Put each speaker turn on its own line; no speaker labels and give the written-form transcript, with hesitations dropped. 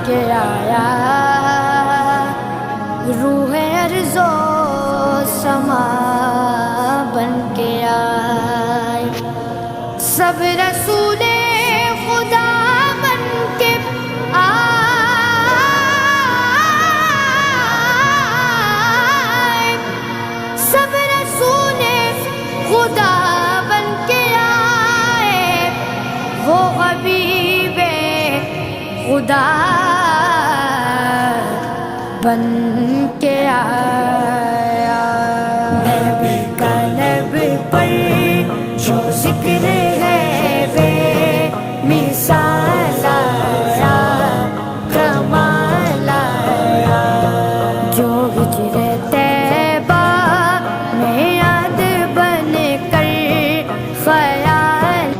کے آیا، روح ارض و سما بن کے آئے، سب رسول خدا بن کے آئے، سب رسول خدا بن کے آئے، وہ حبیب خدا بن کے آیا۔ نبی کا لب پر جو ذکر ہے بے مثال آیا، کمال آیا، جو ہجر طیبہ میں یاد بن کر خیال